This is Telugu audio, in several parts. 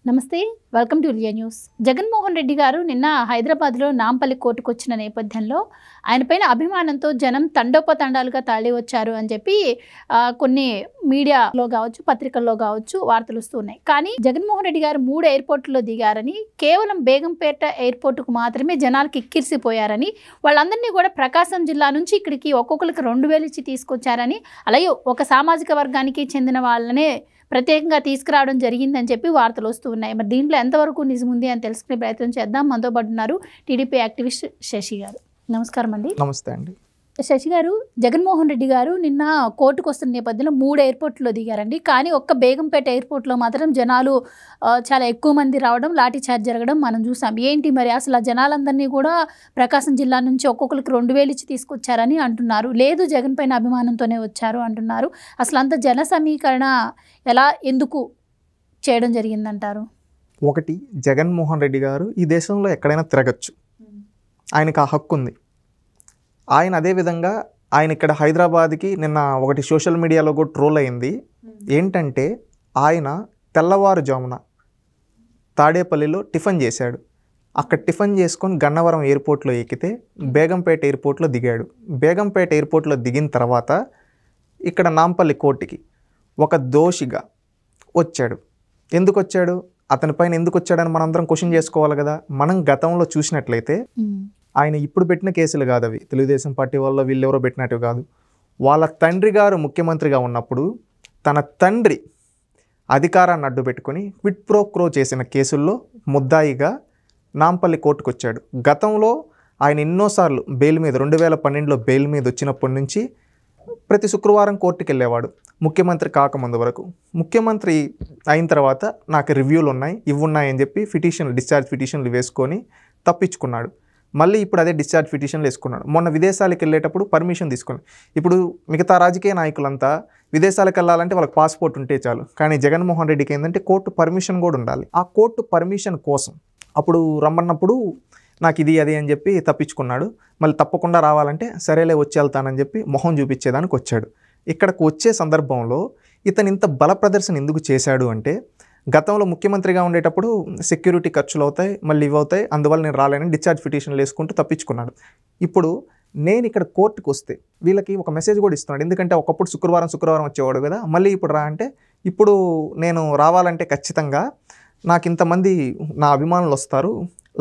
నమస్తే, welcome to Riya news. Jaganmohan Reddy గారు నిన్న హైదరాబాద్లో నాంపల్లి కోర్టుకు వచ్చిన నేపథ్యంలో ఆయనపైన అభిమానంతో జనం తండోపతండాలుగా తరలి వచ్చారు అని చెప్పి కొన్ని మీడియాలో కావచ్చు, పత్రికల్లో కావచ్చు వార్తలు వస్తున్నాయి. కానీ జగన్మోహన్ రెడ్డి గారు 3 ఎయిర్పోర్టుల్లో దిగారని, కేవలం బేగంపేట ఎయిర్పోర్టుకు మాత్రమే జనాలకి ఎక్కిరిసిపోయారని, వాళ్ళందరినీ కూడా ప్రకాశం జిల్లా నుంచి ఇక్కడికి ఒక్కొక్కరికి 2000 ఇచ్చి తీసుకొచ్చారని, అలాగే ఒక సామాజిక వర్గానికి చెందిన వాళ్ళనే ప్రత్యేకంగా తీసుకురావడం జరిగిందని చెప్పి వార్తలు వస్తూ ఉన్నాయి. మరి దీంట్లో ఎంతవరకు నిజముంది అని తెలుసుకునే ప్రయత్నం చేద్దాం. మనతో పాటు ఉన్నారు టీడీపీ యాక్టివిస్ట్ శశి గారు. నమస్కారం అండి. నమస్తే అండి. శశి గారు, జగన్మోహన్ రెడ్డి గారు నిన్న కోర్టుకు వస్తున్న నేపథ్యంలో 3 ఎయిర్పోర్ట్లో దిగారండి. కానీ ఒక్క బేగంపేట ఎయిర్పోర్ట్లో మాత్రం జనాలు చాలా ఎక్కువ మంది రావడం, లాఠీ చార్జ్ జరగడం మనం చూసాం. ఏంటి మరి అసలు ఆ జనాలందరినీ కూడా ప్రకాశం జిల్లా నుంచి ఒక్కొక్కరికి 2000 ఇచ్చి తీసుకొచ్చారని అంటున్నారు. లేదు, జగన్ పైన అభిమానంతోనే వచ్చారు అంటున్నారు. అసలు అంత జన సమీకరణ ఎలా, ఎందుకు చేయడం జరిగిందంటారు? ఒకటి, జగన్మోహన్ రెడ్డి గారు ఈ దేశంలో ఎక్కడైనా తిరగచ్చు, ఆయనకు ఆ హక్కు ఉంది. ఆయన అదేవిధంగా ఆయన ఇక్కడ హైదరాబాద్కి నిన్న ఒకటి సోషల్ మీడియాలో కూడా ట్రోల్ అయింది. ఏంటంటే ఆయన తెల్లవారుజామున తాడేపల్లిలో టిఫిన్ చేశాడు. అక్కడ టిఫిన్ చేసుకొని గన్నవరం ఎయిర్పోర్ట్లో ఎక్కితే బేగంపేట ఎయిర్పోర్ట్లో దిగాడు. బేగంపేట ఎయిర్పోర్ట్లో దిగిన తర్వాత ఇక్కడ నాంపల్లి కోర్టుకి ఒక దోషిగా వచ్చాడు. ఎందుకు వచ్చాడు, అతని పైన ఎందుకు వచ్చాడని మనందరం క్వశ్చన్ చేసుకోవాలి కదా. మనం గతంలో చూసినట్లయితే ఆయన ఇప్పుడు పెట్టిన కేసులు కాదు అవి, తెలుగుదేశం పార్టీ వల్ల వీళ్ళెవరో పెట్టినట్టు కాదు. వాళ్ళ తండ్రి గారు ముఖ్యమంత్రిగా ఉన్నప్పుడు తన తండ్రి అధికారాన్ని అడ్డు పెట్టుకొని క్విట్ ప్రో క్రో చేసిన కేసుల్లో ముద్దాయిగా నాంపల్లి కోర్టుకు వచ్చాడు. గతంలో ఆయన ఎన్నోసార్లు బెయిల్ మీద 2012లో బెయిల్ మీద వచ్చినప్పటి నుంచి ప్రతి శుక్రవారం కోర్టుకు వెళ్ళేవాడు, ముఖ్యమంత్రి కాకముందు వరకు. ముఖ్యమంత్రి అయిన తర్వాత నాకు రివ్యూలు ఉన్నాయి, ఇవి ఉన్నాయని చెప్పి డిశ్చార్జ్ పిటిషన్లు వేసుకొని తప్పించుకున్నాడు. మళ్ళీ ఇప్పుడు అదే డిశ్చార్జ్ పిటిషన్లు వేసుకున్నాడు. మొన్న విదేశాలకు వెళ్ళేటప్పుడు పర్మిషన్ తీసుకున్నాడు. ఇప్పుడు మిగతా రాజకీయ నాయకులంతా విదేశాలకు వెళ్ళాలంటే వాళ్ళకి పాస్పోర్ట్ ఉంటే చాలు, కానీ జగన్మోహన్ రెడ్డికి ఏంటంటే కోర్టు పర్మిషన్ కూడా ఉండాలి. ఆ కోర్టు పర్మిషన్ కోసం అప్పుడు రమ్మన్నప్పుడు నాకు ఇది అది అని చెప్పి తప్పించుకున్నాడు. మళ్ళీ తప్పకుండా రావాలంటే సరేలే వచ్చి వెళ్తానని చెప్పి మొహం చూపించేదానికి వచ్చాడు. ఇక్కడికి వచ్చే సందర్భంలో ఇతను ఇంత బల ప్రదర్శన ఎందుకు చేశాడు అంటే, గతంలో ముఖ్యమంత్రిగా ఉండేటప్పుడు సెక్యూరిటీ ఖర్చులు అవుతాయి, మళ్ళీ ఇవి అవుతాయి, అందువల్ల నేను రాలేనని డిశ్చార్జ్ పిటిషన్లు వేసుకుంటూ తప్పించుకున్నాడు. ఇప్పుడు నేను ఇక్కడ కోర్టుకు వస్తే వీళ్ళకి ఒక మెసేజ్ కూడా ఇస్తున్నాడు. ఎందుకంటే ఒకప్పుడు శుక్రవారం వచ్చేవాడు కదా, మళ్ళీ ఇప్పుడు రా అంటే, ఇప్పుడు నేను రావాలంటే ఖచ్చితంగా నాకు ఇంతమంది నా అభిమానులు వస్తారు,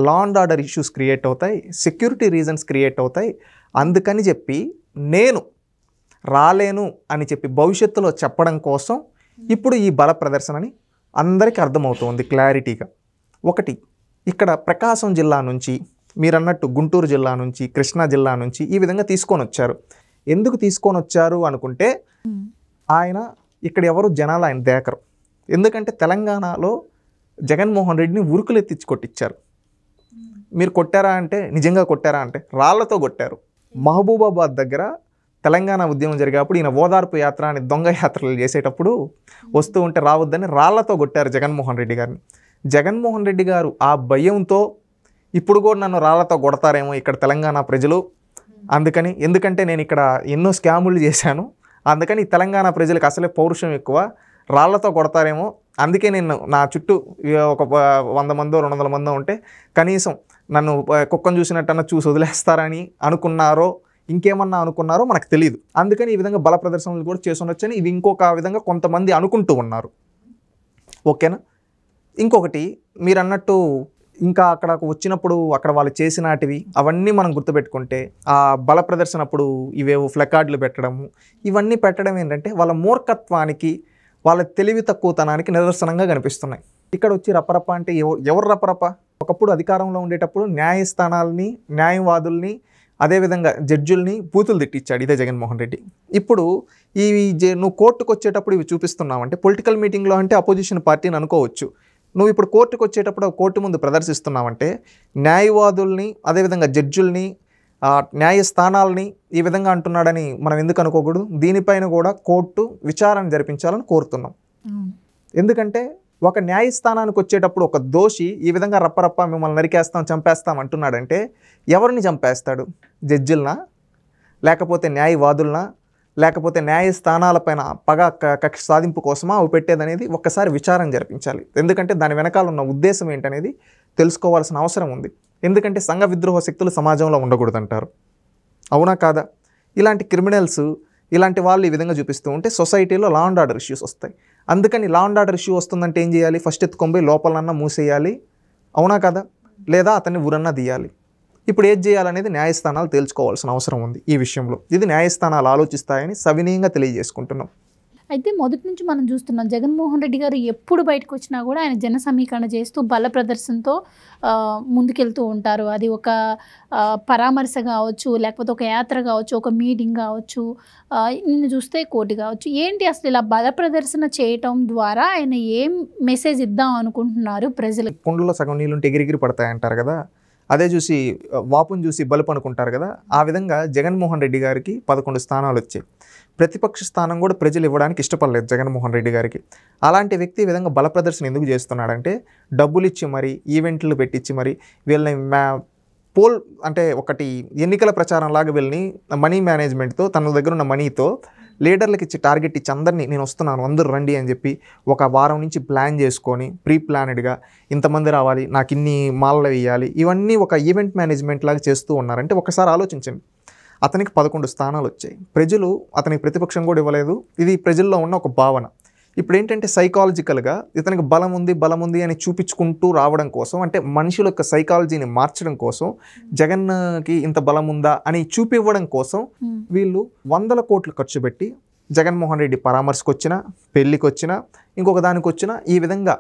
law and order issues create అవుతాయి, సెక్యూరిటీ రీజన్స్ క్రియేట్ అవుతాయి, అందుకని చెప్పి నేను రాలేను అని చెప్పి భవిష్యత్తులో చెప్పడం కోసం ఇప్పుడు ఈ బల ప్రదర్శనని అందరికీ అర్థమవుతుంది క్లారిటీగా. ఒకటి, ఇక్కడ ప్రకాశం జిల్లా నుంచి మీరన్నట్టు గుంటూరు జిల్లా నుంచి, కృష్ణా జిల్లా నుంచి ఈ విధంగా తీసుకొని వచ్చారు. ఎందుకు తీసుకొని వచ్చారు అనుకుంటే, ఆయన ఇక్కడ ఎవరు జనాలు ఆయన దేకరు. ఎందుకంటే తెలంగాణలో జగన్మోహన్ రెడ్డిని ఉరుకులెత్తించి కొట్టించారు. మీరు కొట్టారా అంటే, నిజంగా కొట్టారా అంటే రాళ్లతో కొట్టారు. మహబూబాబాద్ దగ్గర తెలంగాణ ఉద్యమం జరిగేటప్పుడు ఈయన ఓదార్పు యాత్ర అని దొంగ యాత్రలు చేసేటప్పుడు వస్తూ ఉంటే రావద్దని రాళ్లతో కొట్టారు జగన్మోహన్ రెడ్డి గారిని. జగన్మోహన్ రెడ్డి గారు ఆ భయంతో ఇప్పుడు కూడా నన్ను రాళ్లతో కొడతారేమో ఇక్కడ తెలంగాణ ప్రజలు, అందుకని, ఎందుకంటే నేను ఇక్కడ ఎన్నో స్కాములు చేశాను, అందుకని తెలంగాణ ప్రజలకు అసలే పౌరుషం ఎక్కువ, రాళ్లతో కొడతారేమో, అందుకే నేను నా చుట్టూ ఒక 100 మందో 200 మందో ఉంటే కనీసం నన్ను కుక్కను చూసినట్టన్నా చూసి వదిలేస్తారని అనుకున్నారో ఇంకేమన్నా అనుకున్నారో మనకు తెలియదు. అందుకని ఈ విధంగా బల ప్రదర్శనలు కూడా చేసుండొచ్చని ఇది ఇంకొక విధంగా కొంతమంది అనుకుంటూ ఉన్నారు. ఓకేనా. ఇంకొకటి, మీరు అన్నట్టు ఇంకా అక్కడకు వచ్చినప్పుడు అక్కడ వాళ్ళు చేసినటివి అవన్నీ మనం గుర్తుపెట్టుకుంటే, ఆ బల ప్రదర్శన అప్పుడు ఇవేవో ఫ్లెకార్డులు పెట్టడము, ఇవన్నీ పెట్టడం ఏంటంటే వాళ్ళ మూర్ఖత్వానికి, వాళ్ళ తెలివి తక్కువతనానికి నిదర్శనంగా కనిపిస్తున్నాయి. ఇక్కడ వచ్చి రపరప అంటే ఎవరు రపరప? ఒకప్పుడు అధికారంలో ఉండేటప్పుడు న్యాయస్థానాలని, న్యాయవాదుల్ని, అదేవిధంగా జడ్జుల్ని బూతులు తిట్టించాడు ఇదే జగన్మోహన్ రెడ్డి. ఇప్పుడు నువ్వు కోర్టుకు వచ్చేటప్పుడు ఇవి చూపిస్తున్నావంటే, పొలిటికల్ మీటింగ్లో అంటే అపోజిషన్ పార్టీని అనుకోవచ్చు. నువ్వు ఇప్పుడు కోర్టుకు వచ్చేటప్పుడు కోర్టు ముందు ప్రదర్శిస్తున్నావంటే న్యాయవాదుల్ని, అదేవిధంగా జడ్జుల్ని, న్యాయస్థానాలని ఈ విధంగా అంటున్నాడని మనం ఎందుకు అనుకోకూడదు? దీనిపైన కూడా కోర్టు విచారణ జరిపించాలని కోరుతున్నాం. ఎందుకంటే ఒక న్యాయస్థానానికి వచ్చేటప్పుడు ఒక దోషి ఈ విధంగా రప్పరప్ప మిమ్మల్ని నరికేస్తాం, చంపేస్తాం అంటున్నాడంటే ఎవరిని చంపేస్తాడు? జడ్జిలనా, లేకపోతే న్యాయవాదులనా, లేకపోతే న్యాయస్థానాలపైన కక్ష సాధింపు కోసమా అవి పెట్టేదనేది ఒక్కసారి విచారణ జరిపించాలి. ఎందుకంటే దాని వెనకాల ఉన్న ఉద్దేశం ఏంటనేది తెలుసుకోవాల్సిన అవసరం ఉంది. ఎందుకంటే సంఘ విద్రోహ శక్తులు సమాజంలో ఉండకూడదంటారు, అవునా కాదా? ఇలాంటి క్రిమినల్స్ ఇలాంటి వాళ్ళు ఈ విధంగా చూపిస్తూ ఉంటే సొసైటీలో లా అండ్ ఆర్డర్ ఇష్యూస్ వస్తాయి. అందుకని లా అండ్ ఆర్డర్ ఇష్యూ వస్తుందంటే ఏం చేయాలి? ఫస్ట్ ఎత్తుకొని లోపలన్నా మూసేయాలి, అవునా కదా? లేదా అతన్ని ఊరన్నా తీయాలి. ఇప్పుడు ఏది చేయాలనేది న్యాయస్థానాలు తేల్చుకోవాల్సిన అవసరం ఉంది ఈ విషయంలో. ఇది న్యాయస్థానాలు ఆలోచిస్తాయని సవినీయంగా తెలియజేసుకుంటున్నాం. అయితే మొదటి నుంచి మనం చూస్తున్నాం జగన్మోహన్ రెడ్డి గారు ఎప్పుడు బయటకు వచ్చినా కూడా ఆయన జన సమీకరణ చేస్తూ బల ప్రదర్శనతో ముందుకెళ్తూ ఉంటారు. అది ఒక పరామర్శ కావచ్చు, లేకపోతే ఒక యాత్ర కావచ్చు, ఒక మీటింగ్ కావచ్చు, నిన్ను చూస్తే కోర్టు కావచ్చు. ఏంటి అసలు ఇలా బల ప్రదర్శన చేయటం ద్వారా ఆయన ఏం మెసేజ్ ఇద్దాం అనుకుంటున్నారు ప్రజలకు? కుండలో సగం నీళ్ళుంటే ఎగిరిగిరి పడతాయంటారు కదా, అదే చూసి వాపును చూసి బలుపు అనుకుంటారు కదా. ఆ విధంగా జగన్మోహన్ రెడ్డి గారికి 11 స్థానాలు వచ్చాయి. ప్రతిపక్ష స్థానం కూడా ప్రజలు ఇవ్వడానికి ఇష్టపడలేదు జగన్మోహన్ రెడ్డి గారికి. అలాంటి వ్యక్తి ఈ విధంగా బల ప్రదర్శన ఎందుకు చేస్తున్నాడంటే, డబ్బులు ఇచ్చి మరి ఈవెంట్లు పెట్టించి మరి వీళ్ళని పోల్ అంటే ఒకటి ఎన్నికల ప్రచారం లాగా వీళ్ళని మనీ మేనేజ్మెంట్తో తన దగ్గర ఉన్న మనీతో లీడర్లకు ఇచ్చి టార్గెట్ ఇచ్చి అందరినీ నేను వస్తున్నాను అందరూ రండి అని చెప్పి ఒక వారం నుంచి ప్లాన్ చేసుకొని ప్రీ ప్లానెడ్గా ఇంతమంది రావాలి, నాకు ఇన్ని మాలలు వేయాలి, ఇవన్నీ ఒక ఈవెంట్ మేనేజ్మెంట్ లాగా చేస్తూ ఉన్నారంటే ఒకసారి ఆలోచించండి. అతనికి 11 స్థానాలు వచ్చాయి. ప్రజలు అతనికి ప్రతిపక్షం కూడా ఇవ్వలేదు. ఇది ప్రజల్లో ఉన్న ఒక భావన. ఇప్పుడు ఏంటంటే సైకాలజికల్గా ఇతనికి బలం ఉంది అని చూపించుకుంటూ రావడం కోసం, అంటే మనుషుల యొక్క సైకాలజీని మార్చడం కోసం, జగన్కి ఇంత బలం ఉందా అని చూపివ్వడం కోసం వీళ్ళు 100 కోట్లు ఖర్చు పెట్టి జగన్మోహన్ రెడ్డి పరామర్శకు వచ్చినా, పెళ్ళికి వచ్చినా, ఇంకొక దానికి వచ్చినా ఈ విధంగా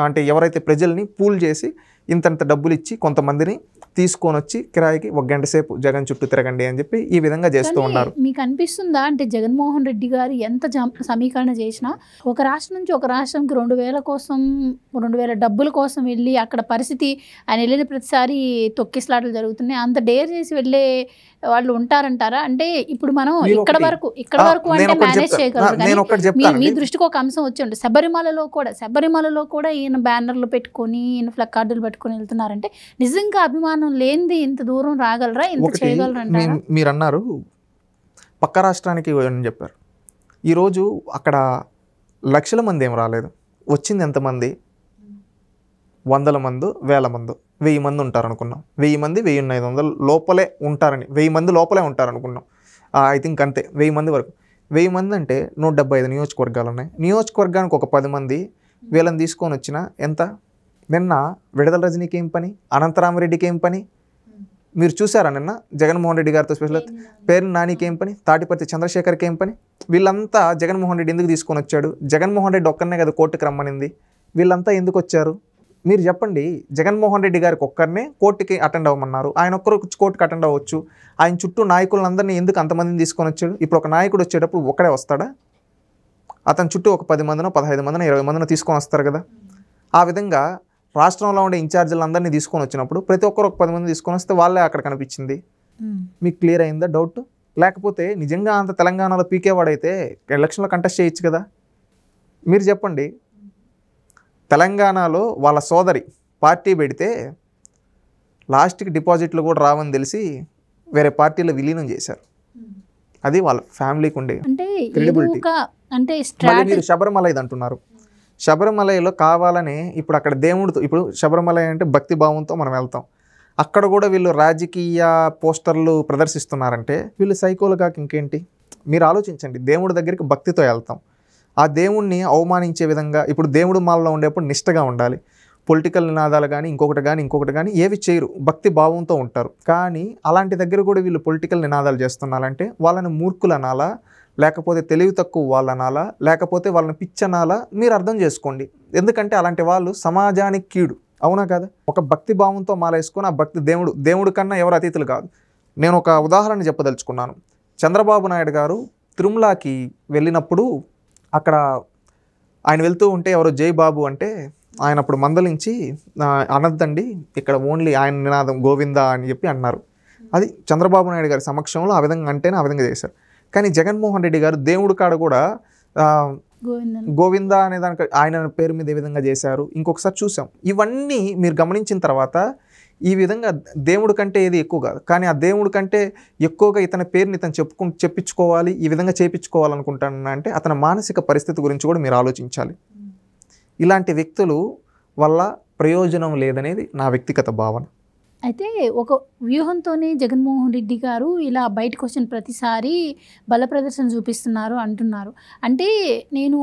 అంటే ఎవరైతే ప్రజల్ని పూల్ చేసి ఇంతంత డబ్బులు ఇచ్చి కొంతమందిని తీసుకొని వచ్చి కిరాయికి 1 గంట సేపు జగన్ చుట్టూ తిరగండి అని చెప్పి ఈ విధంగా చేస్తూ ఉన్నారు. మీకు అనిపిస్తుందా అంటే జగన్మోహన్ రెడ్డి గారు ఎంత సమీకరణ చేసినా ఒక రాష్ట్రం నుంచి ఒక రాష్ట్రంకి 2000 కోసం 2000 డబ్బుల కోసం వెళ్ళి అక్కడ పరిస్థితి ఆయన వెళ్ళిన ప్రతిసారి తొక్కిసలాటలు జరుగుతున్నాయి, అంత డేర్ చేసి వెళ్ళే వాళ్ళు ఉంటారంటారా? అంటే ఇప్పుడు మనం ఇక్కడ వరకు అంటే మేనేజ్ చేయగలరు. మీ దృష్టికి ఒక అంశం వచ్చి ఉంటుంది, శబరిమలలో కూడా ఈయన బ్యానర్లు పెట్టుకొని ఈయన ప్లకార్డులు పెట్టుకొని వెళ్తున్నారంటే నిజంగా అభిమానం లేనిది ఇంత దూరం రాగలరా, ఇంత చేయగలరా? మీరు అన్నారు పక్క రాష్ట్రానికి అని చెప్పారు. ఈరోజు అక్కడ లక్షల మంది ఏం రాలేదు, వచ్చింది ఎంతమంది? 100 మంది 1000 మంది 1000 మంది ఉంటారు అనుకున్నాం. 1000 మంది 1500 లోపలే ఉంటారని, 1000 మంది లోపలే ఉంటారు అనుకున్నాం. ఐ థింక్ అంతే, 1000 మంది వరకు. 1000 మంది అంటే 175 నియోజకవర్గాలు ఉన్నాయి. నియోజకవర్గానికి ఒక 10 మంది వీళ్ళని తీసుకొని వచ్చిన ఎంత? నిన్న విడుదల రజనీకి ఏం పని, అనంతరామరెడ్డికి ఏం పని? మీరు చూసారా నిన్న జగన్మోహన్ రెడ్డి గారితో స్పెషల్ పేరు నానికి ఏం పని, తాటిపర్తి చంద్రశేఖర్కి ఏం పని? వీళ్ళంతా జగన్మోహన్ రెడ్డి ఎందుకు తీసుకొని వచ్చాడు? జగన్మోహన్ రెడ్డి ఒక్కరినే కదా కోర్టుకి రమ్మనింది. వీళ్ళంతా ఎందుకు వచ్చారు మీరు చెప్పండి? జగన్మోహన్ రెడ్డి గారికి ఒక్కరినే కోర్టుకి అటెండ్ అవ్వమన్నారు, ఆయన ఒక్కరు కోర్టుకి అటెండ్ అవ్వచ్చు. ఆయన చుట్టూ నాయకులందరినీ ఎందుకు అంతమందిని తీసుకొని వచ్చాడు? ఇప్పుడు ఒక నాయకుడు వచ్చేటప్పుడు ఒక్కడే వస్తాడా? అతని చుట్టూ ఒక 10 మందినో 15 మందినో 20 మందినో తీసుకొని వస్తారు కదా. ఆ విధంగా రాష్ట్రంలో ఉండే ఇన్ఛార్జీలందరినీ తీసుకొని వచ్చినప్పుడు ప్రతి ఒక్కరు ఒక 10 మంది తీసుకొని వస్తే వాళ్ళే అక్కడ కనిపించింది. మీకు క్లియర్ అయిందా డౌట్? లేకపోతే నిజంగా అంత తెలంగాణలో పీకేవాడైతే ఎలక్షన్లో కంటెస్ట్ చేయొచ్చు కదా. మీరు చెప్పండి, తెలంగాణలో వాళ్ళ సోదరి పార్టీ పెడితే లాస్ట్కి డిపాజిట్లు కూడా రావని తెలిసి వేరే పార్టీలో విలీనం చేశారు. అది వాళ్ళ ఫ్యామిలీకి ఉండే క్రెడిబిలిటీ. మీరు శబరిమల ఇది అంటున్నారు, శబరిమలలో కావాలని ఇప్పుడు అక్కడ దేవుడితో, ఇప్పుడు శబరిమల అంటే భక్తి భావంతో మనం వెళ్తాం, అక్కడ కూడా వీళ్ళు రాజకీయ పోస్టర్లు ప్రదర్శిస్తున్నారంటే వీళ్ళు సైకోలు కాక ఇంకేంటి? మీరు ఆలోచించండి. దేవుడి దగ్గరికి భక్తితో వెళ్తాం, ఆ దేవుణ్ణి అవమానించే విధంగా, ఇప్పుడు దేవుడు మాలలో ఉండేప్పుడు నిష్టగా ఉండాలి, పొలిటికల్ నినాదాలు కానీ ఇంకొకటి కానీ ఏవి చేయరు, భక్తి భావంతో ఉంటారు. కానీ అలాంటి దగ్గర కూడా వీళ్ళు పొలిటికల్ నినాదాలు చేస్తున్నారంటే వాళ్ళని మూర్ఖులు అనాలా, లేకపోతే తెలివి తక్కువ వాళ్ళు అనాలా, లేకపోతే వాళ్ళని పిచ్చనాలా? మీరు అర్థం చేసుకోండి. ఎందుకంటే అలాంటి వాళ్ళు సమాజానికి కీడు, అవునా కదా? ఒక భక్తి భావంతో మాలేసుకొని ఆ భక్తి దేవుడు కన్నా ఎవరు అతీతులు కాదు. నేను ఒక ఉదాహరణ చెప్పదలుచుకున్నాను. చంద్రబాబు నాయుడు గారు తిరుమలకి వెళ్ళినప్పుడు అక్కడ ఆయన వెళ్తూ ఉంటే ఎవరో జై బాబు అంటే ఆయన అప్పుడు మందలించి అనద్దండి, ఇక్కడ ఓన్లీ ఆయన నినాదం గోవిందా అని చెప్పి అన్నారు. అది చంద్రబాబు నాయుడు గారి సమక్షంలో ఆ విధంగా అంటేనే ఆ విధంగా చేశారు. కానీ జగన్మోహన్ రెడ్డి గారు దేవుడి కాడ కూడా గోవిందా అనే దానికి ఆయన పేరు మీద ఏ విధంగా చేశారు ఇంకొకసారి చూసాం. ఇవన్నీ మీరు గమనించిన తర్వాత ఈ విధంగా దేవుడి కంటే ఏది ఎక్కువ కాదు, కానీ ఆ దేవుడి కంటే ఎక్కువగా ఇతని పేరుని ఇతను చెప్పించుకోవాలి, ఈ విధంగా చేయించుకోవాలనుకుంటాను అంటే అతని మానసిక పరిస్థితి గురించి కూడా మీరు ఆలోచించాలి. ఇలాంటి వ్యక్తులు వల్ల ప్రయోజనం లేదనేది నా వ్యక్తిగత భావన. అయితే ఒక వ్యూహంతోనే జగన్మోహన్ రెడ్డి గారు ఇలా బయటకు వచ్చిన ప్రతిసారి బల ప్రదర్శన చూపిస్తున్నారు అంటున్నారు. అంటే నేను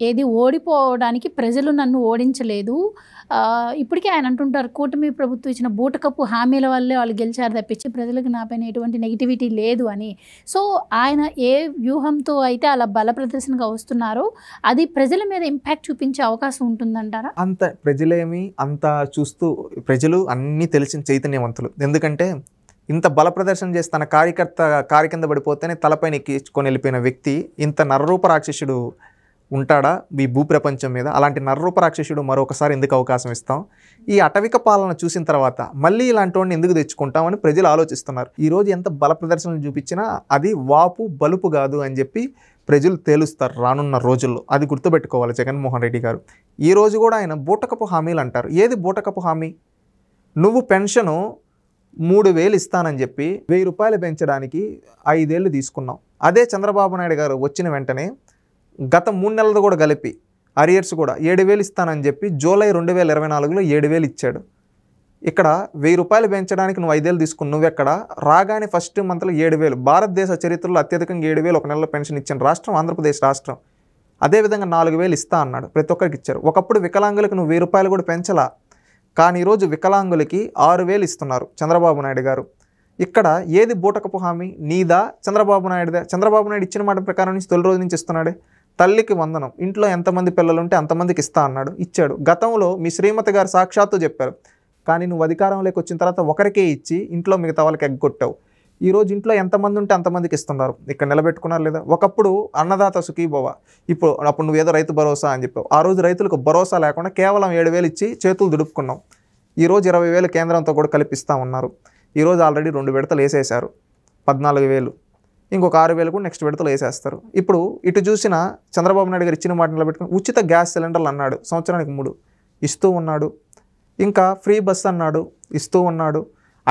ఏది ఓడిపోవడానికి ప్రజలు నన్ను ఓడించలేదు, ఇప్పటికే ఆయన అంటుంటారు కూటమి ప్రభుత్వం ఇచ్చిన బూటకపు హామీల వల్లే వాళ్ళు గెలిచారు తప్పించి ప్రజలకు నాపైన ఎటువంటి నెగిటివిటీ లేదు అని. సో ఆయన ఏ వ్యూహంతో అయితే అలా బల ప్రదర్శనగా వస్తున్నారో అది ప్రజల మీద ఇంపాక్ట్ చూపించే అవకాశం ఉంటుందంటారా? అంత ప్రజలేమి అంత చూస్తూ, ప్రజలు అన్నీ తెలిసిన చైతన్యవంతులు. ఎందుకంటే ఇంత బల ప్రదర్శన చేసి తన కార్యకర్త కారి కింద పడిపోతేనే తలపైన ఎక్కించుకొని వెళ్ళిపోయిన వ్యక్తి ఇంత నరరూప రాక్షసుడు ఉంటాడా ఈ భూప్రపంచం మీద? అలాంటి నరరూప రాక్షసుడు మరొకసారి ఎందుకు అవకాశం ఇస్తాం? ఈ అటవిక పాలన చూసిన తర్వాత మళ్ళీ ఇలాంటి వాడిని ఎందుకు తెచ్చుకుంటామని ప్రజలు ఆలోచిస్తున్నారు. ఈరోజు ఎంత బల ప్రదర్శనలు చూపించినా అది వాపు బలుపు కాదు అని చెప్పి ప్రజలు తేలుస్తారు రానున్న రోజుల్లో. అది గుర్తుపెట్టుకోవాలి జగన్మోహన్ రెడ్డి గారు. ఈరోజు కూడా ఆయన బూటకపు హామీలు అంటారు. ఏది బూటకపు హామీ? నువ్వు పెన్షను 3,000 ఇస్తానని చెప్పి 1,000 రూపాయలు పెంచడానికి 5 ఏళ్ళు తీసుకున్నావు. అదే చంద్రబాబు నాయుడు గారు వచ్చిన వెంటనే గత 3 నెలలు కూడా కలిపి అరియర్స్ కూడా 7,000 ఇస్తానని చెప్పి జూలై 2024లో 7,000 ఇచ్చాడు. ఇక్కడ 1,000 రూపాయలు పెంచడానికి నువ్వు 5 ఏళ్ళు తీసుకుని నువ్వెక్కడ? రాగానే ఫస్ట్ మంత్లో 7,000. భారతదేశ చరిత్రలో అత్యధికంగా 7,000 ఒక నెలలో పెన్షన్ ఇచ్చిన రాష్ట్రం ఆంధ్రప్రదేశ్ రాష్ట్రం. అదేవిధంగా 4,000 ఇస్తా అన్నాడు, ప్రతి ఒక్కరికి ఇచ్చారు. ఒకప్పుడు వికలాంగులకు నువ్వు 1,000 రూపాయలు కూడా పెంచలా, కానీ ఈరోజు వికలాంగులకి 6,000 ఇస్తున్నారు చంద్రబాబు నాయుడు గారు. ఇక్కడ ఏది బూటకపు హామీ? నీదా చంద్రబాబు నాయుడుదా? చంద్రబాబు నాయుడు ఇచ్చిన మాట ప్రకారం నుంచి తొలి రోజు నుంచి ఇస్తున్నాడే. తల్లికి వందనం, ఇంట్లో ఎంతమంది పిల్లలు ఉంటే అంతమందికి ఇస్తా అన్నాడు, ఇచ్చాడు. గతంలో మీ శ్రీమతి గారు సాక్షాత్తు చెప్పారు, కానీ నువ్వు అధికారంలోకి వచ్చిన తర్వాత ఒకరికే ఇచ్చి ఇంట్లో మిగతా వాళ్ళకి ఎగ్గొట్టావు. ఈరోజు ఇంట్లో ఎంతమంది ఉంటే అంతమందికి ఇస్తున్నారు. ఇక్కడ నిలబెట్టుకున్నారు లేదా? ఒకప్పుడు అన్నదాత సుఖీభవ, అప్పుడు నువ్వేదో రైతు భరోసా అని చెప్పావు. ఆ రోజు రైతులకు భరోసా లేకుండా కేవలం 7,000 ఇచ్చి చేతులు దుడుపుకున్నాం. ఈరోజు 20,000 కేంద్రంతో కూడా కల్పిస్తూ ఉన్నారు. ఈరోజు ఆల్రెడీ 2 విడతలు వేసేశారు, 14,000. ఇంకొక 6,000 కూడా నెక్స్ట్ విడతలు వేసేస్తారు. ఇప్పుడు ఇటు చూసిన చంద్రబాబు నాయుడు గారు ఇచ్చిన మాట నిలబెట్టుకుని ఉచిత గ్యాస్ సిలిండర్లు అన్నాడు, సంవత్సరానికి 3 ఇస్తూ ఉన్నాడు. ఇంకా ఫ్రీ బస్ అన్నాడు, ఇస్తూ ఉన్నాడు.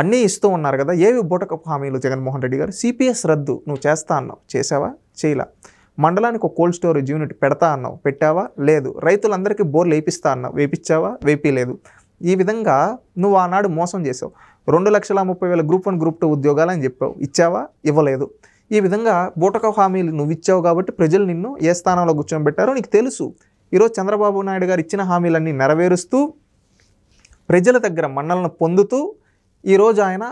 అన్నీ ఇస్తూ ఉన్నారు కదా. ఏవి బూటకపు హామీలు జగన్మోహన్ రెడ్డి గారు? సిపిఎస్ రద్దు నువ్వు చేస్తా అన్నావు, చేసావా? చేయలా. మండలానికి ఒక కోల్డ్ స్టోరేజ్ యూనిట్ పెడతా అన్నావు, పెట్టావా? లేదు. రైతులందరికీ బోర్లు వేయిస్తా అన్నావు, వేయించావా? వేపిలేదు. ఈ విధంగా నువ్వు ఆనాడు మోసం చేసావు. 2,30,000 గ్రూప్ 1 గ్రూప్ 2 ఉద్యోగాలు అని చెప్పావు, ఇచ్చావా? ఇవ్వలేదు. ఈ విధంగా బూటకపు హామీలు నువ్వు ఇచ్చావు కాబట్టి ప్రజలు నిన్ను ఏ స్థానంలో కూర్చోబెట్టారో నీకు తెలుసు. ఈరోజు చంద్రబాబు నాయుడు గారు ఇచ్చిన హామీలన్నీ నెరవేరుస్తూ ప్రజల దగ్గర మన్నలను పొందుతూ ఈరోజు ఆయన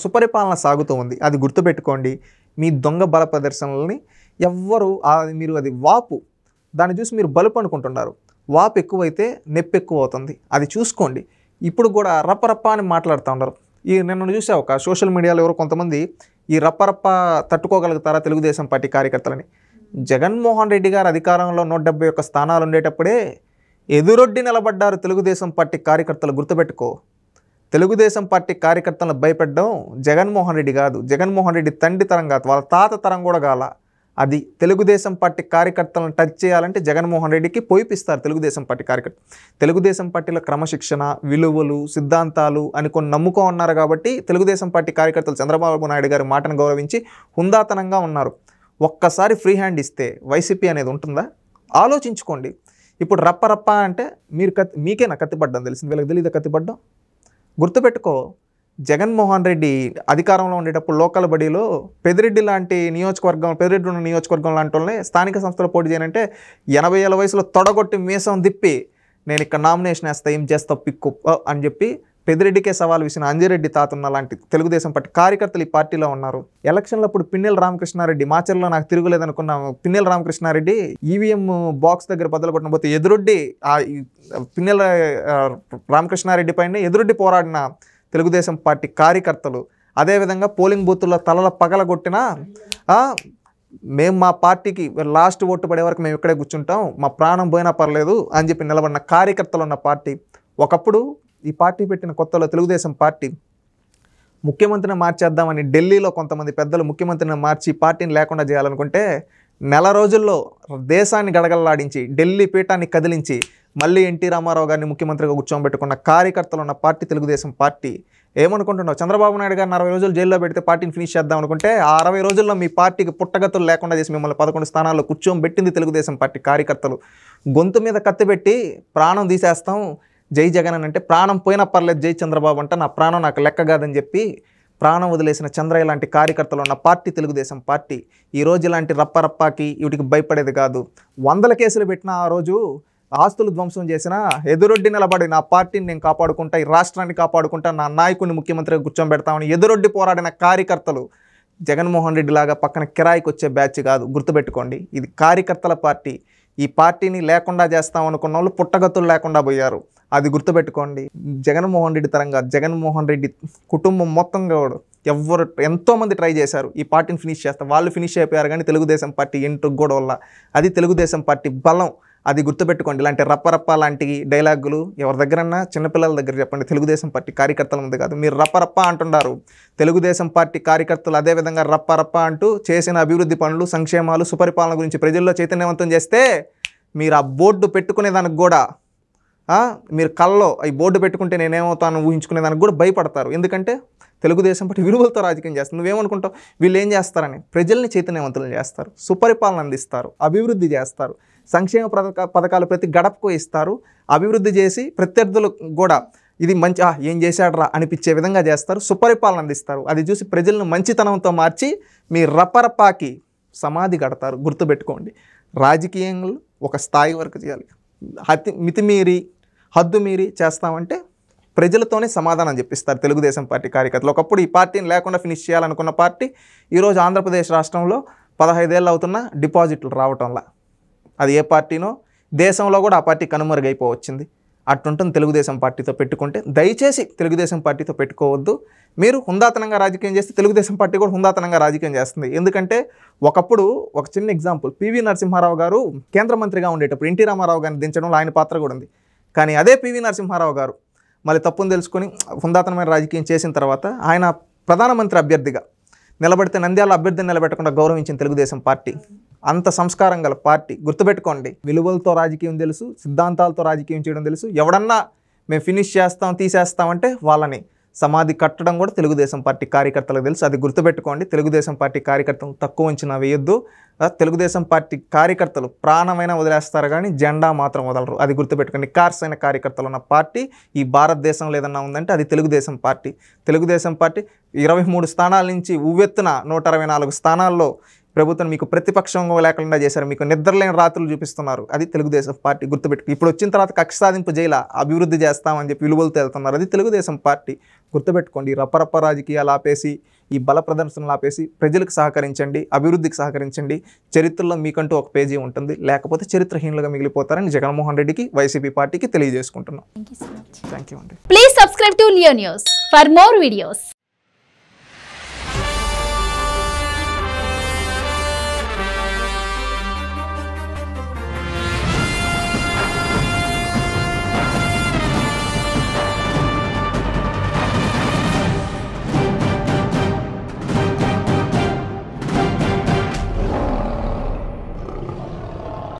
సుపరిపాలన సాగుతూ ఉంది. అది గుర్తుపెట్టుకోండి. మీ దొంగ బల ప్రదర్శనలని ఎవ్వరు మీరు అది వాపు, దాన్ని చూసి మీరు బలుపు అనుకుంటున్నారు. వాపు ఎక్కువైతే నొప్పి ఎక్కువ అవుతుంది, అది చూసుకోండి. ఇప్పుడు కూడా రప్పరప్ప అని మాట్లాడుతూ ఉన్నారు. నిన్న చూసా ఒక సోషల్ మీడియాలో ఎవరో కొంతమంది ఈ రప్పరప్ప తట్టుకోగలుగుతారా తెలుగుదేశం పార్టీ కార్యకర్తలని. జగన్మోహన్ రెడ్డి గారు అధికారంలో 171 స్థానాలు ఉండేటప్పుడే ఎదురొడ్డి నిలబడ్డారు తెలుగుదేశం పార్టీ కార్యకర్తలు. గుర్తుపెట్టుకో. తెలుగుదేశం పార్టీ కార్యకర్తలను భయపెట్టడం జగన్మోహన్ రెడ్డి కాదు, జగన్మోహన్ రెడ్డి తండ్రి తరం కాదు, వాళ్ళ తాత తరం కూడా కాల. అది తెలుగుదేశం పార్టీ కార్యకర్తలను టచ్ చేయాలంటే జగన్మోహన్ రెడ్డికి పోయిపిస్తారు తెలుగుదేశం పార్టీ కార్యకర్తలు. తెలుగుదేశం పార్టీలో క్రమశిక్షణ, విలువలు, సిద్ధాంతాలు అని కొన్ని నమ్ముకో ఉన్నారు కాబట్టి తెలుగుదేశం పార్టీ కార్యకర్తలు చంద్రబాబు నాయుడు గారి మాటను గౌరవించి హుందాతనంగా ఉన్నారు. ఒక్కసారి ఫ్రీ హ్యాండ్ ఇస్తే వైసీపీ అనేది ఉంటుందా? ఆలోచించుకోండి. ఇప్పుడు రప్ప అంటే మీకేనా కత్తిపడ్డం తెలిసింది, వీళ్ళకి తెలియదు కత్తిపడ్డం. గుర్తుపెట్టుకో. జగన్మోహన్ రెడ్డి అధికారంలో ఉండేటప్పుడు లోకల్ బడీలో పెద్దిరెడ్డి ఉన్న నియోజకవర్గం లాంటి వాళ్ళని స్థానిక సంస్థలో పోటీ చేయనంటే 80 ఏళ్ళ వయసులో తొడగొట్టి మీసం దిప్పి నేను ఇక్కడ నామినేషన్ వేస్తా, ఏం చేస్తావు పిక్కు అని చెప్పి పెద్దిరెడ్డికే సవాల్ విసిన అంజిరెడ్డి తాతున్న లాంటి తెలుగుదేశం పార్టీ కార్యకర్తలు ఈ పార్టీలో ఉన్నారు. ఎలక్షన్లప్పుడు పిన్నెల రామకృష్ణారెడ్డి, మాచర్లో నాకు తిరుగులేదనుకున్న పిన్నెల రామకృష్ణారెడ్డి ఈవీఎం బాక్స్ దగ్గర బదులు కొట్టకపోతే ఎదురొడ్డి పిన్నెల రామకృష్ణారెడ్డి పైన ఎదురొడ్డి పోరాడిన తెలుగుదేశం పార్టీ కార్యకర్తలు. అదేవిధంగా పోలింగ్ బూతుల్లో తలల పగలగొట్టినా మేము మా పార్టీకి లాస్ట్ ఓటు పడే వరకు మేము ఇక్కడే కూర్చుంటాం, మా ప్రాణం పోయినా పర్లేదు అని చెప్పి నిలబడిన కార్యకర్తలు ఉన్న పార్టీ. ఒకప్పుడు ఈ పార్టీ పెట్టిన కొత్తలో తెలుగుదేశం పార్టీ ముఖ్యమంత్రిని మార్చేద్దామని ఢిల్లీలో కొంతమంది పెద్దలు ముఖ్యమంత్రిని మార్చి పార్టీని లేకుండా చేయాలనుకుంటే నెల రోజుల్లో దేశాన్ని గడగడలాడించి ఢిల్లీ పీఠాన్ని కదిలించి మళ్ళీ ఎన్టీ రామారావు గారిని ముఖ్యమంత్రిగా కూర్చోబెట్టుకున్న కార్యకర్తలు ఉన్న పార్టీ తెలుగుదేశం పార్టీ. ఏమనుకుంటున్నావు? చంద్రబాబు నాయుడు గారిని 60 రోజులు జైల్లో పెడితే పార్టీని ఫినిష్ చేద్దాం అనుకుంటే ఆ 60 రోజుల్లో మీ పార్టీకి పుట్టగతులు లేకుండా చేసి మిమ్మల్ని 11 స్థానాల్లో కూర్చోబెట్టింది తెలుగుదేశం పార్టీ కార్యకర్తలు. గొంతు మీద కత్తిపెట్టి ప్రాణం తీసేస్తాం జై జగన్ అని అంటే, ప్రాణం పోయినా పర్లేదు జై చంద్రబాబు అంటే నా ప్రాణం నాకు లెక్క కాదని చెప్పి ప్రాణం వదిలేసిన చంద్రయ్య లాంటి కార్యకర్తలు ఉన్న పార్టీ తెలుగుదేశం పార్టీ. ఈరోజు ఇలాంటి రప్పరప్పాకి వీటికి భయపడేది కాదు. 100 కేసులు పెట్టిన ఆ రోజు ఆస్తులు ధ్వంసం చేసిన ఎదురొడ్డి నిలబడి నా పార్టీని నేను కాపాడుకుంటా, ఈ రాష్ట్రాన్ని కాపాడుకుంటా, నా నాయకుడిని ముఖ్యమంత్రిగా కూర్చోబెడతామని ఎదురొడ్డి పోరాడిన కార్యకర్తలు జగన్మోహన్ రెడ్డి లాగా పక్కన కిరాయికి వచ్చే బ్యాచ్ కాదు. గుర్తుపెట్టుకోండి, ఇది కార్యకర్తల పార్టీ. ఈ పార్టీని లేకుండా చేస్తాం అనుకున్న వాళ్ళు పుట్టగతులు లేకుండా పోయారు. అది గుర్తుపెట్టుకోండి. జగన్మోహన్ రెడ్డి తరంగా జగన్మోహన్ రెడ్డి కుటుంబం మొత్తంగా ఎవరు ఎంతోమంది ట్రై చేశారు ఈ పార్టీని ఫినిష్ చేస్తారు. వాళ్ళు ఫినిష్ అయిపోయారు కానీ తెలుగుదేశం పార్టీ ఎంట్రుకు కూడా వల్ల. అది తెలుగుదేశం పార్టీ బలం. అది గుర్తుపెట్టుకోండి. ఇలాంటి రప్పరప్ప లాంటి డైలాగులు ఎవరి దగ్గరన్నా చిన్నపిల్లల దగ్గర చెప్పండి. తెలుగుదేశం పార్టీ కార్యకర్తల ముందు కాదు. మీరు రప్పరప్ప అంటున్నారు, తెలుగుదేశం పార్టీ కార్యకర్తలు అదేవిధంగా రప్పరప్ప అంటూ చేసిన అభివృద్ధి పనులు, సంక్షేమాలు, సుపరిపాలన గురించి ప్రజల్లో చైతన్యవంతం చేస్తే మీరు ఆ బోర్డు పెట్టుకునేదానికి కూడా మీరు కల్లో ఈ బోర్డు పెట్టుకుంటే నేనేమవుతాను ఊహించుకునేదానికి కూడా భయపడతారు. ఎందుకంటే తెలుగుదేశం పార్టీ విలువలతో రాజకీయం చేస్తుంది. నువ్వేమనుకుంటావు వీళ్ళు ఏం చేస్తారని? ప్రజల్ని చైతన్యవంతులు చేస్తారు, సుపరిపాలన అందిస్తారు, అభివృద్ధి చేస్తారు, సంక్షేమ పథకాలు ప్రతి గడపకు ఇస్తారు, అభివృద్ధి చేసి ప్రత్యర్థులు కూడా ఇది మంచి ఏం చేశాడరా అనిపించే విధంగా చేస్తారు, సుపరిపాలన అందిస్తారు. అది చూసి ప్రజలను మంచితనంతో మార్చి మీ రపరపాకి సమాధి కడతారు. గుర్తుపెట్టుకోండి, రాజకీయంలో ఒక స్థాయి వరకు చేయాలి. మితిమీరి హద్దు మీరి చేస్తామంటే ప్రజలతోనే సమాధానం చెప్పిస్తారు తెలుగుదేశం పార్టీ కార్యకర్తలు. ఒకప్పుడు ఈ పార్టీని లేకుండా ఫినిష్ చేయాలనుకున్న పార్టీ ఈరోజు ఆంధ్రప్రదేశ్ రాష్ట్రంలో 15 ఏళ్ళు అవుతున్న డిపాజిట్లు రావటంలా. అది ఏ పార్టీనో దేశంలో కూడా ఆ పార్టీ కనుమరుగైపోవచ్చింది. అట్టుంటుంది తెలుగుదేశం పార్టీతో పెట్టుకుంటే. దయచేసి తెలుగుదేశం పార్టీతో పెట్టుకోవద్దు. మీరు హుందాతనంగా రాజకీయం చేస్తే తెలుగుదేశం పార్టీ కూడా హుందాతనంగా రాజకీయం చేస్తుంది. ఎందుకంటే ఒకప్పుడు ఒక చిన్న ఎగ్జాంపుల్, పివి నరసింహారావు గారు కేంద్ర మంత్రిగా ఉండేటప్పుడు ఎన్టీ రామారావు గారిని దించడంలో ఆయన పాత్ర కూడా ఉంది. కానీ అదే పివి నరసింహారావు గారు మళ్ళీ తప్పును తెలుసుకొని హుందాతనమైన రాజకీయం చేసిన తర్వాత ఆయన ప్రధానమంత్రి అభ్యర్థిగా నిలబడితే నంద్యాల అభ్యర్థిని నిలబెట్టకుండా గౌరవించిన తెలుగుదేశం పార్టీ. అంత సంస్కారం గల పార్టీ. గుర్తుపెట్టుకోండి, విలువలతో రాజకీయం తెలుసు, సిద్ధాంతాలతో రాజకీయం చేయడం తెలుసు. ఎవడన్నా మేము ఫినిష్ చేస్తాం తీసేస్తామంటే వాళ్ళని సమాధి కట్టడం కూడా తెలుగుదేశం పార్టీ కార్యకర్తలకు తెలుసు. అది గుర్తుపెట్టుకోండి. తెలుగుదేశం పార్టీ కార్యకర్తలు తక్కువ అంచనా వేయొద్దు. తెలుగుదేశం పార్టీ కార్యకర్తలు ప్రాణమైన వదిలేస్తారు కానీ జెండా మాత్రం వదలరు. అది గుర్తుపెట్టుకోండి. కార్సైన కార్యకర్తలు ఉన్న పార్టీ ఈ భారతదేశంలో ఏదన్నా ఉందంటే అది తెలుగుదేశం పార్టీ. తెలుగుదేశం పార్టీ 23 స్థానాల నుంచి ఉవ్వెత్తున 164 స్థానాల్లో ప్రభుత్వం మీకు ప్రతిపక్షంగా లేకుండా చేశారు. మీకు నిద్రలేని రాత్రులు చూపిస్తున్నారు. అది తెలుగుదేశం పార్టీ. గుర్తుపెట్టుకు. ఇప్పుడు వచ్చిన తర్వాత కక్ష సాధింపు జైల అభివృద్ధి చేస్తామని చెప్పి విలువలతో వెళ్తున్నారు. అది తెలుగుదేశం పార్టీ. గుర్తుపెట్టుకోండి. రపరప్ప రాజకీయాలు ఆపేసి, ఈ బల ప్రదర్శనలు ఆపేసి ప్రజలకు సహకరించండి, అభివృద్ధికి సహకరించండి. చరిత్రలో మీకంటూ ఒక పేజీ ఉంటుంది, లేకపోతే చరిత్రహీనులుగా మిగిలిపోతారని జగన్మోహన్ రెడ్డికి, వైసీపీ పార్టీకి తెలియజేసుకుంటున్నాం. Thank you so much. Thank you అండి. Please subscribe to Leo news for more videos.